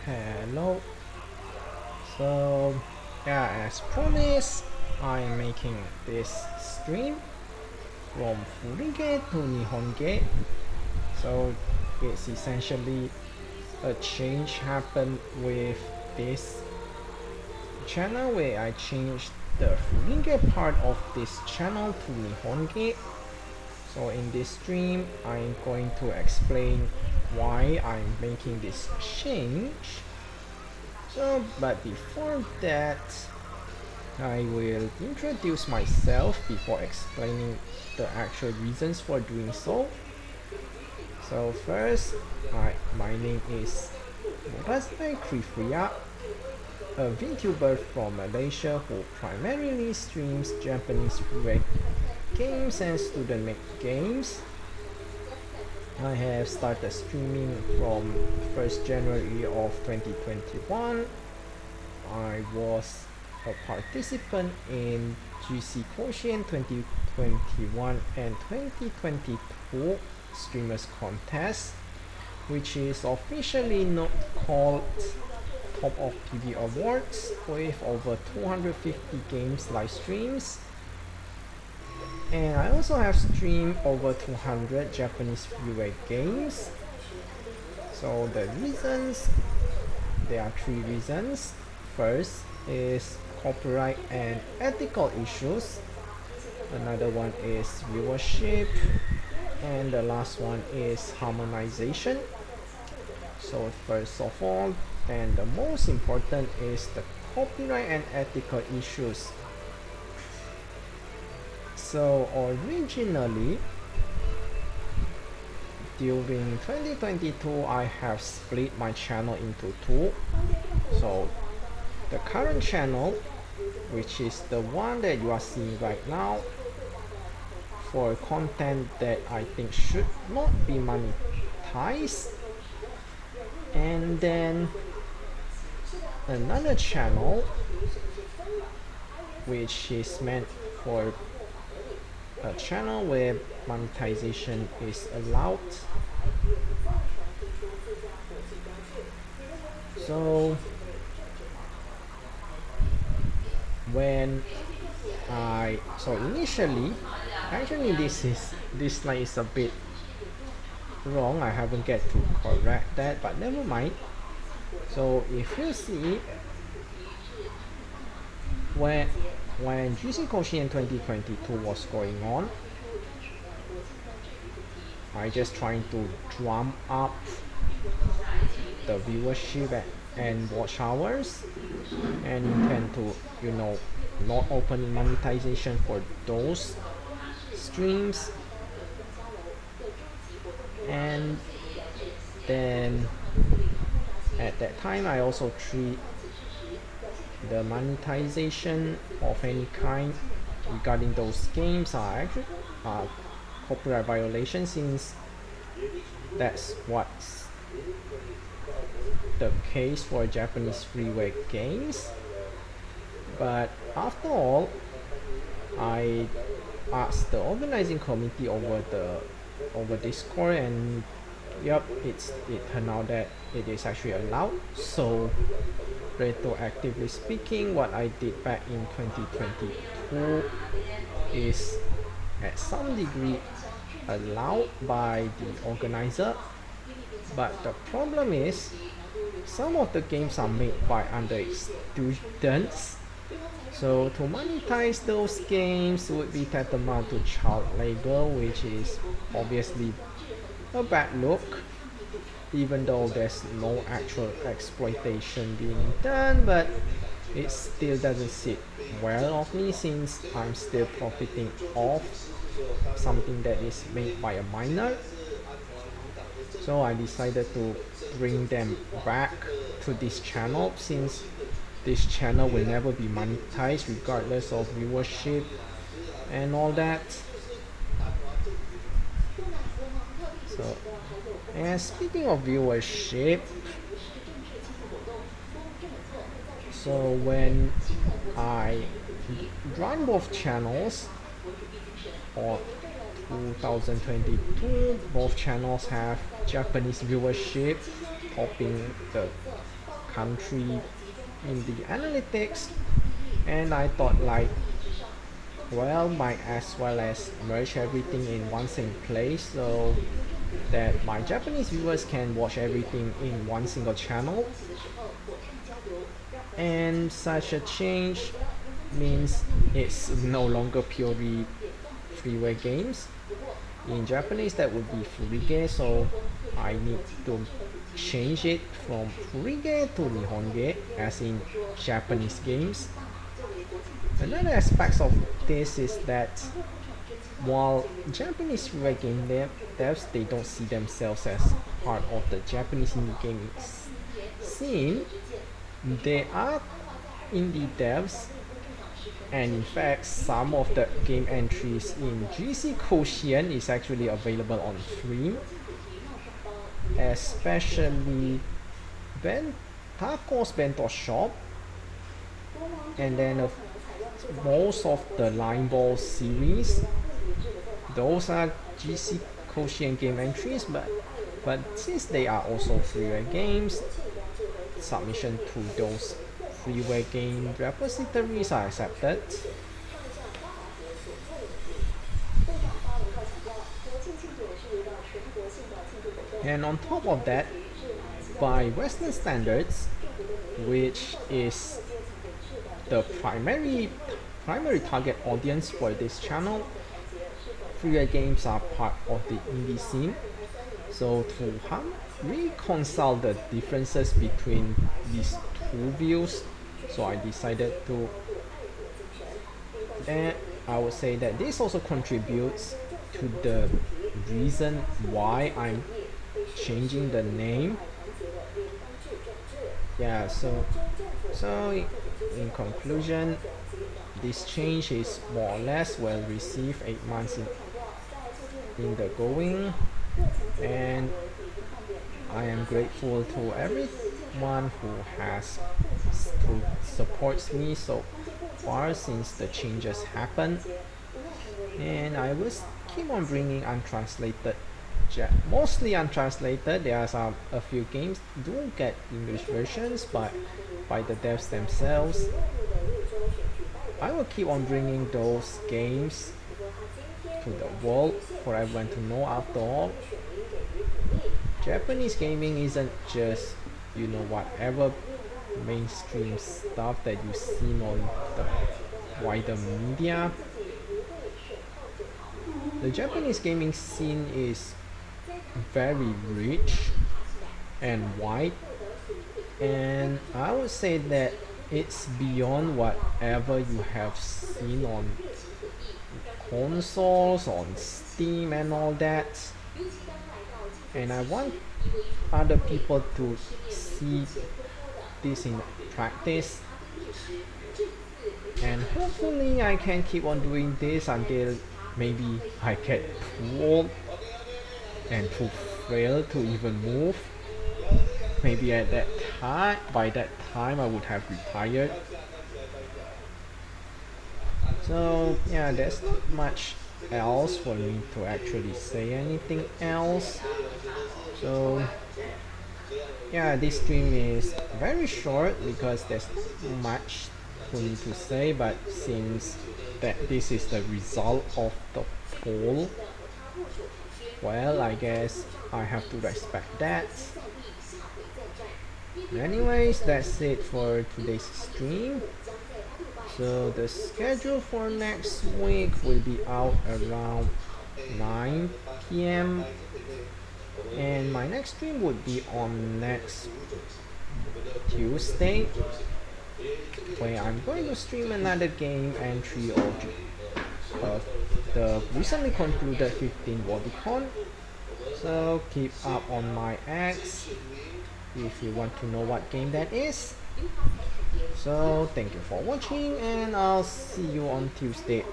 Hello. So yeah, as promised, I am making this stream from Furige to Nihonge. So it's essentially a change happened with this channel where I changed the Furige part of this channel to Nihonge. So in this stream, I'm going to explain why I'm making this change. So, but before that, I will introduce myself before explaining the actual reasons for doing so. So first, my name is Krifria, a VTuber from Malaysia who primarily streams Japanese web games and student-made games. I have started streaming from 1st January of 2021. I was a participant in GC Quotient 2021 and 2022 Streamers Contest, which is officially not called Top of TV Awards, with over 250 games live streams. And I also have streamed over 200 Japanese freeware games. So the reasons, there are three reasons. First is copyright and ethical issues. Another one is viewership. And the last one is harmonization. So first of all, and the most important is the copyright and ethical issues. So originally, during 2022, I have split my channel into two. So the current channel, which is the one that you are seeing right now, for content that I think should not be monetized, and then another channel which is meant for a channel where monetization is allowed. So initially, actually this slide is a bit wrong. I haven't get to correct that, but never mind. So if you see when GC Quotient 2022 was going on, I just trying to drum up the viewership and watch hours, and intend to, not open monetization for those streams. And then at that time, I also treat the monetization of any kind regarding those games are actually copyright violation, since that's what's the case for Japanese freeware games. But after all, I asked the organizing committee over Discord, and yep, it turned out that it is actually allowed. So retroactively speaking, what I did back in 2022 is at some degree allowed by the organizer. But the problem is, some of the games are made by underage students. So to monetize those games would be tantamount to child labor, which is obviously a bad look, even though there's no actual exploitation being done. But it still doesn't sit well of me, since I'm still profiting off something that is made by a minor. So I decided to bring them back to this channel, since this channel will never be monetized regardless of viewership and all that. So, and speaking of viewership, so when I run both channels, or 2022, both channels have Japanese viewership topping the country in the analytics, and I thought like, well, might as well as merge everything in one same place so that my Japanese viewers can watch everything in one single channel. And such a change means it's no longer purely freeware games. In Japanese that would be Furige, so I need to change it from Furige to Nihonge, as in Japanese games. Another aspect of this is that while Japanese freeware game devs, they don't see themselves as part of the Japanese indie gaming scene, they are indie devs, and in fact some of the game entries in GC Quotient is actually available on stream, especially Taco's Bento Shop, and then most of the Line Ball series. Those are GC Quotient game entries, but since they are also freeware games, submission to those freeware game repositories are accepted. And on top of that, by Western standards, which is the primary target audience for this channel, freeware games are part of the indie scene. So to reconcile the differences between these two views, so I decided to, and I would say that this also contributes to the reason why I'm changing the name. Yeah, so in conclusion, this change is more or less well received 8 months in the going, and I am grateful to everyone who supports me so far since the changes happened, and I will keep on bringing untranslated, mostly untranslated. There are a few games do get English versions by the devs themselves. I will keep on bringing those games to the world for everyone to know. After all, Japanese gaming isn't just, whatever mainstream stuff that you see on the wider media. The Japanese gaming scene is very rich and wide, and I would say that it's beyond whatever you have seen on consoles, on Steam and all that. And I want other people to see this in practice, and hopefully I can keep on doing this until maybe I get too old and too frail to even move. Maybe by that time I would have retired. So yeah, there's not much else for me to actually say anything else. So yeah, this stream is very short because there's not much for me to say, but since that this is the result of the poll, well, I guess I have to respect that. Anyways, that's it for today's stream. So the schedule for next week will be out around 9 p.m. and my next stream would be on next Tuesday, where I'm going to stream another game entry of the recently concluded 15 WorldCon. So keep up on my X if you want to know what game that is. So thank you for watching, and I'll see you on Tuesday.